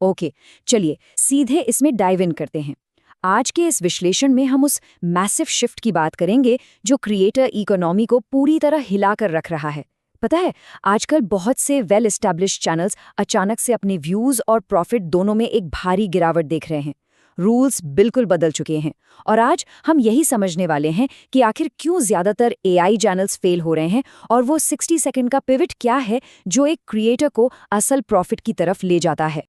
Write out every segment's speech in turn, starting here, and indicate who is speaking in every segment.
Speaker 1: Okay, चलिए सीधे इसमें डाइव इन करते हैं। आज के इस विश्लेषण में हम उस मैसिव शिफ्ट की बात करेंगे जो क्रिएटर इकोनॉमी को पूरी तरह हिलाकर रख रहा है। पता है, आजकल बहुत से वेल एस्टैब्लिश्ड चैनल्स अचानक से अपने व्यूज और प्रॉफिट दोनों में एक भारी गिरावट देख रहे हैं। रूल्स बिल्कुल बदल चुके हैं और आज हम यही समझने वाले हैं कि आखिर क्यों ज्यादातर एआई चैनल्स फेल हो रहे हैं और वो 60 सेकंड का पिवट क्या है जो एक क्रिएटर को असल प्रॉफिट की तरफ ले जाता है।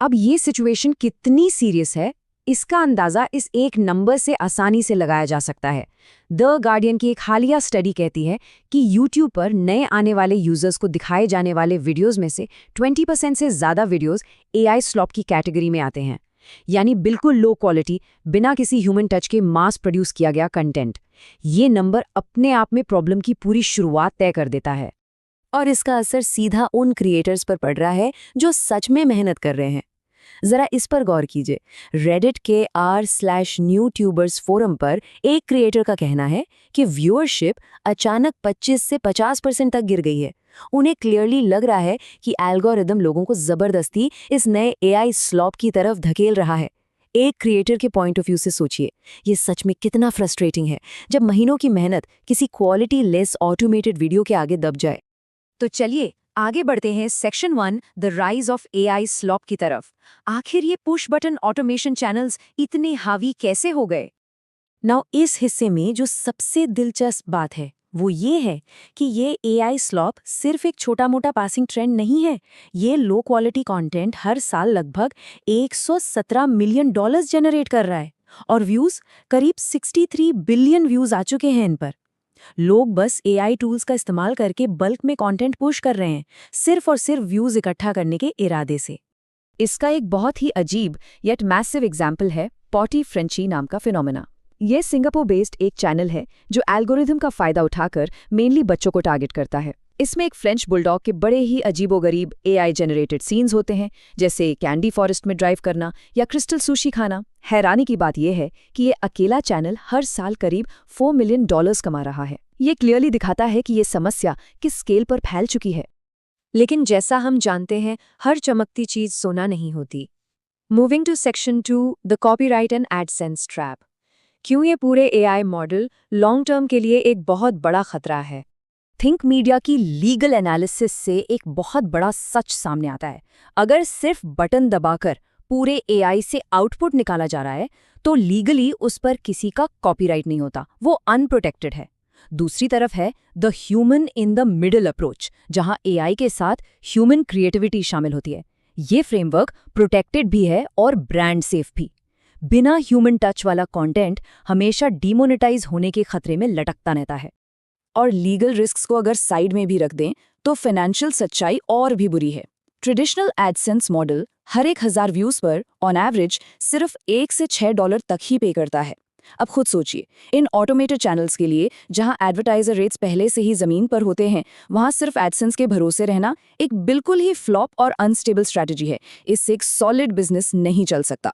Speaker 2: अब ये सिचुएशन कितनी सीरियस है, इसका अंदाजा इस एक नंबर से आसानी से लगाया जा सकता है। द गार्डियन की एक हालिया स्टडी कहती है कि यूट्यूब पर नए आने वाले यूजर्स को दिखाए जाने वाले वीडियोस में से 20% से ज़्यादा वीडियोस एआई स्लॉप की कैटेगरी में आते हैं, यानी बिल्कुल लो क्वालिटी, बिना किसी ह्यूमन टच के मास प्रोड्यूस किया गया कंटेंट। ये नंबर अपने आप में प्रॉब्लम की पूरी शुरुआत तय कर देता है।
Speaker 1: और इसका असर सीधा उन क्रिएटर्स पर पड़ रहा है जो सच में मेहनत कर रहे हैं। जरा इस पर गौर कीजिए। रेडिट के r/newtubers फोरम पर एक क्रिएटर का कहना है कि व्यूअरशिप अचानक 25 से 50% तक गिर गई है। उन्हें क्लियरली लग रहा है कि एल्गोरिदम लोगों को जबरदस्ती इस नए एआई स्लॉप की तरफ धकेल रहा है। एक क्रिएटर के पॉइंट ऑफ व्यू से सोचिए, ये सच में कितना फ्रस्ट्रेटिंग है जब महीनों की मेहनत किसी क्वालिटी लेस ऑटोमेटेड वीडियो के आगे दब जाए।
Speaker 2: तो चलिए आगे बढ़ते हैं section 1, the rise of AI slope की तरफ। आखिर ये पुश बटन ऑटोमेशन चैनल्स इतने हावी कैसे हो गए?
Speaker 1: नाउ इस हिस्से में जो सबसे दिलचस्प बात है वो ये है कि ये एआई स्लॉप सिर्फ एक छोटा मोटा पासिंग ट्रेंड नहीं है। ये लो क्वालिटी कंटेंट हर साल लगभग $117 मिलियन जनरेट कर रहा है और व्यूज करीब 63 बिलियन व्यूज आ चुके हैं इन पर। लोग बस एआई टूल्स का इस्तेमाल करके बल्क में कंटेंट पुश कर रहे हैं, सिर्फ और सिर्फ व्यूज इकट्ठा करने के इरादे से।
Speaker 2: इसका एक बहुत ही अजीब येट मैसिव एग्जाम्पल है पॉटी फ्रेंची नाम का फिनोमेना। ये सिंगापुर बेस्ड एक चैनल है जो एल्गोरिथम का फायदा उठाकर मेनली बच्चों को टारगेट करता है। इसमें एक फ्रेंच बुलडॉग के बड़े ही अजीबोगरीब एआई जनरेटेड सीन्स होते हैं, जैसे कैंडी फॉरेस्ट में ड्राइव करना या क्रिस्टल सुशी खाना। हैरानी की बात यह है कि ये अकेला चैनल हर साल करीब $4 मिलियन कमा रहा है। ये क्लियरली दिखाता है कि ये समस्या किस स्केल पर फैल चुकी है। लेकिन जैसा हम जानते हैं, हर चमकती चीज सोना नहीं होती। Moving to section 2, the copyright and AdSense trap. क्यों ये पूरे एआई मॉडल लॉन्ग टर्म के लिए एक बहुत बड़ा खतरा है?
Speaker 1: थिंक मीडिया की लीगल एनालिसिस से एक बहुत बड़ा सच सामने आता है। अगर सिर्फ बटन दबाकर पूरे एआई से आउटपुट निकाला जा रहा है तो लीगली उस पर किसी का कॉपीराइट नहीं होता, वो अनप्रोटेक्टेड है। दूसरी तरफ है the human in the middle approach, जहां एआई के साथ ह्यूमन क्रिएटिविटी शामिल होती है। ये फ्रेमवर्क प्रोटेक्टेड भी है और ब्रांड सेफ भी। बिना ह्यूमन टच वाला कंटेंट हमेशा डिमोनेटाइज होने के खतरे में लटकता रहता है। और लीगल रिस्क्स को अगर साइड में भी रख दें तो फाइनेंशियल सच्चाई और भी बुरी है। ट्रेडिशनल एडसेंस मॉडल हर 1000 व्यूज पर ऑन एवरेज सिर्फ $1 से $6 तक ही पे करता है। अब खुद सोचिए, इन ऑटोमेटेड चैनल्स के लिए जहां एडवर्टाइजर रेट्स पहले से ही जमीन पर होते हैं, वहां सिर्फ एडसेंस के भरोसे रहना एक बिल्कुल ही फ्लॉप और अनस्टेबल स्ट्रैटेजी है। इससे एक सॉलिड बिजनेस नहीं चल सकता।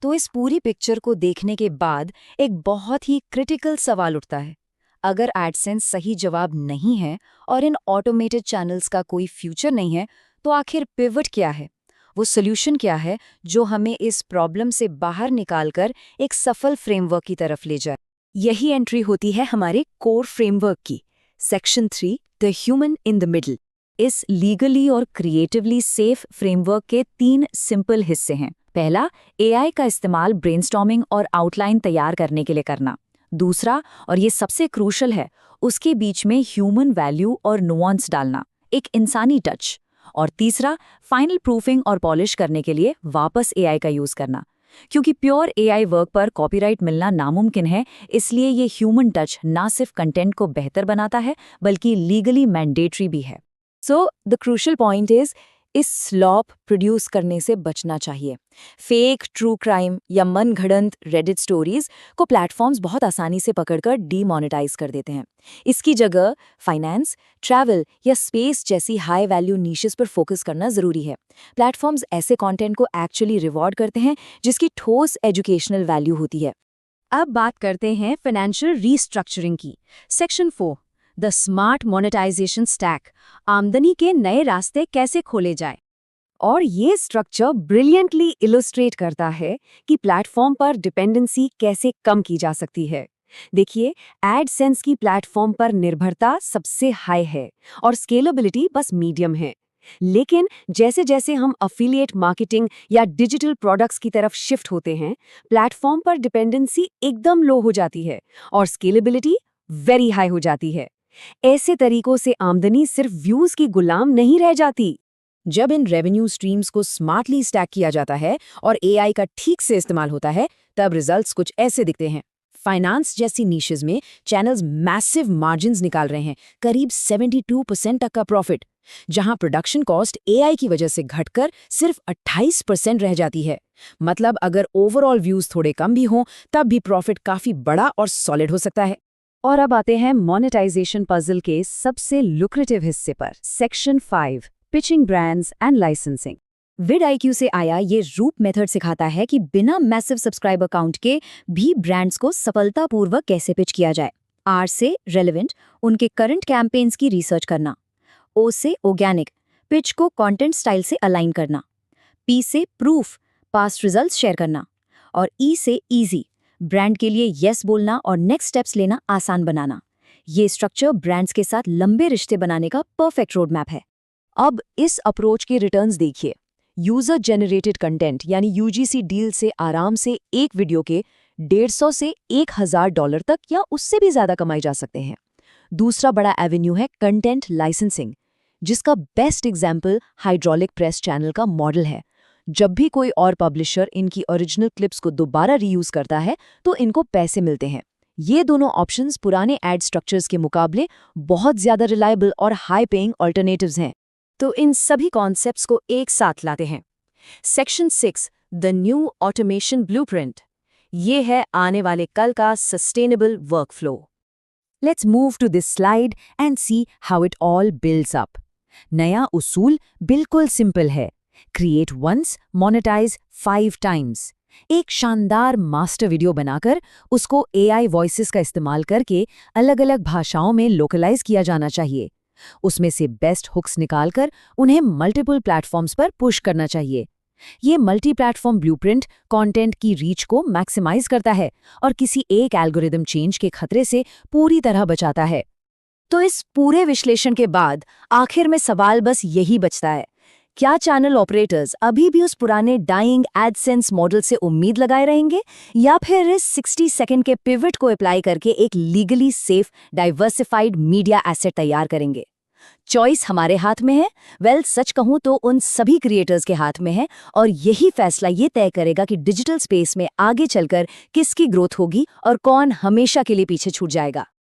Speaker 1: तो इस पूरी पिक्चर को देखने के बाद एक बहुत ही क्रिटिकल सवाल उठता है। अगर एडसेंस सही जवाब नहीं है और इन ऑटोमेटेड चैनल्स का कोई फ्यूचर नहीं है, तो आखिर पिवट क्या है? वो सोल्यूशन क्या है जो हमें इस प्रॉब्लम से बाहर निकालकर एक सफल फ्रेमवर्क की तरफ ले जाए? यही एंट्री होती है हमारे कोर फ्रेमवर्क की। Section 3, the human in the middle. इस लीगली और क्रिएटिवली सेफ फ्रेमवर्क के 3 सिंपल हिस्से हैं। पहला, एआई का इस्तेमाल ब्रेनस्टॉर्मिंग और आउटलाइन तैयार करने के लिए करना। दूसरा, और ये सबसे क्रूशल है, उसके बीच में ह्यूमन वैल्यू और नुआंस डालना, एक इंसानी टच। और तीसरा, फाइनल प्रूफिंग और पॉलिश करने के लिए वापस एआई का यूज करना। क्योंकि प्योर एआई वर्क पर कॉपीराइट मिलना नामुमकिन है, इसलिए ये ह्यूमन टच ना सिर्फ कंटेंट को बेहतर बनाता है बल्कि लीगली मैंडेटरी भी है। So the crucial point is, इस स्लॉप प्रोड्यूस करने से बचना चाहिए। फेक ट्रू क्राइम या मनगढ़ंत रेडिट स्टोरीज को प्लेटफॉर्म्स बहुत आसानी से पकड़कर डीमोनेटाइज कर देते हैं। इसकी जगह फाइनेंस, ट्रैवल या स्पेस जैसी हाई वैल्यू नीशेस पर फोकस करना जरूरी है। प्लेटफॉर्म्स ऐसे कंटेंट को एक्चुअली रिवॉर्ड करते हैं जिसकी ठोस एजुकेशनल वैल्यू होती है।
Speaker 2: अब बात करते हैं फाइनेंशियल रीस्ट्रक्चरिंग की। Section 4, the smart monetisation stack. आमदनी के नए रास्ते कैसे खोले जाए?
Speaker 1: और ये स्ट्रक्चर ब्रिलियंटली इलस्ट्रेट करता है कि प्लेटफॉर्म पर डिपेंडेंसी कैसे कम की जा सकती है। देखिए, एडसेंस की प्लेटफॉर्म पर निर्भरता सबसे हाई है और स्केलेबिलिटी बस मीडियम है। लेकिन जैसे जैसे हम अफिलिएट मार्केटिंग या डिजिटल प्रोडक्ट्स की तरफ शिफ्ट होते हैं, प्लेटफॉर्म पर डिपेंडेंसी एकदम लो हो जाती है और स्केलेबिलिटी वेरी हाई हो जाती है। ऐसे तरीकों से आमदनी सिर्फ व्यूज की गुलाम नहीं रह जाती।
Speaker 2: जब इन रेवेन्यू स्ट्रीम्स को स्मार्टली स्टैक किया जाता है और एआई का ठीक से इस्तेमाल होता है, तब रिजल्ट्स कुछ ऐसे दिखते हैं। फाइनेंस जैसी नीशेस में चैनल्स मैसिव मार्जिन्स निकाल रहे हैं, करीब 72% तक का प्रॉफिट, जहां प्रोडक्शन कॉस्ट एआई की वजह से घटकर सिर्फ 28% रह जाती है। मतलब अगर ओवरऑल व्यूज थोड़े कम भी हों, तब भी प्रॉफिट काफी बड़ा और सॉलिड हो सकता है।
Speaker 1: और अब आते हैं मोनेटाइजेशन पजल के सबसे लुक्रेटिव हिस्से पर, section 5, pitching brands and licensing.
Speaker 3: vidIQ से आया ये रूप मेथड सिखाता है कि बिना मैसिव सब्सक्राइबर काउंट के भी ब्रांड्स को सफलतापूर्वक कैसे पिच किया जाए। R से रेलेवेंट, उनके करंट कैंपेन्स की रिसर्च करना। O से ऑर्गेनिक, पिच को कंटेंट स्टाइल से अलाइन करना। P से प्रूफ, पास्ट रिजल्ट्स शेयर करना। और E से इजी, ब्रांड के लिए येस बोलना और नेक्स्ट स्टेप्स लेना आसान बनाना। ये स्ट्रक्चर ब्रांड्स के साथ लंबे रिश्ते बनाने का परफेक्ट रोड मैप है।
Speaker 2: अब इस अप्रोच के रिटर्न्स देखिए। यूजर जेनरेटेड कंटेंट यानी यूजीसी डील से आराम से एक वीडियो के $150 से $1000 तक या उससे भी ज्यादा कमाए जा सकते हैं। दूसरा बड़ा एवेन्यू है कंटेंट लाइसेंसिंग, जिसका best example hydraulic press channel का मॉडल है। जब भी कोई और पब्लिशर इनकी ओरिजिनल क्लिप्स को दोबारा रीयूज करता है तो इनको पैसे मिलते हैं। ये दोनों ऑप्शंस पुराने एड स्ट्रक्चर्स के मुकाबले बहुत ज्यादा रिलायबल और हाई पेइंग ऑल्टरनेटिव्स हैं। तो इन सभी कॉन्सेप्ट्स को एक साथ लाते हैं। Section 6, the new automation blueprint. ये है आने वाले कल का sustainable workflow. Let's move to this slide and see how it all builds up. नया उसूल बिल्कुल सिंपल है, क्रिएट वंस, मोनेटाइज 5 टाइम्स। एक शानदार मास्टर वीडियो बनाकर उसको एआई वॉइसेस का इस्तेमाल करके अलग-अलग भाषाओं में लोकलाइज किया जाना चाहिए। उसमें से बेस्ट हुक्स निकालकर उन्हें मल्टीपल प्लेटफॉर्म्स पर पुश करना चाहिए। ये मल्टी प्लेटफॉर्म ब्लूप्रिंट कंटेंट की रीच को मैक्सिमाइज करता है और किसी एक एल्गोरिदम चेंज के खतरे से पूरी तरह बचाता है। तो इस पूरे विश्लेषण के बाद आखिर में सवाल बस यही बचता है, क्या चैनल ऑपरेटर्स अभी भी उस पुराने डाइंग एडसेंस मॉडल से उम्मीद लगाए रहेंगे या फिर इस 60 सेकंड के पिवट को अप्लाई करके एक legally safe diversified media asset तैयार करेंगे? चॉइस हमारे हाथ में है। सच कहूं तो उन सभी क्रिएटर्स के हाथ में है और यही फैसला ये तय करेगा कि डिजिटल स्पेस में आगे चलकर किसकी ग्रोथ होगी और कौन हमेशा के लिए पीछे छूट जाएगा।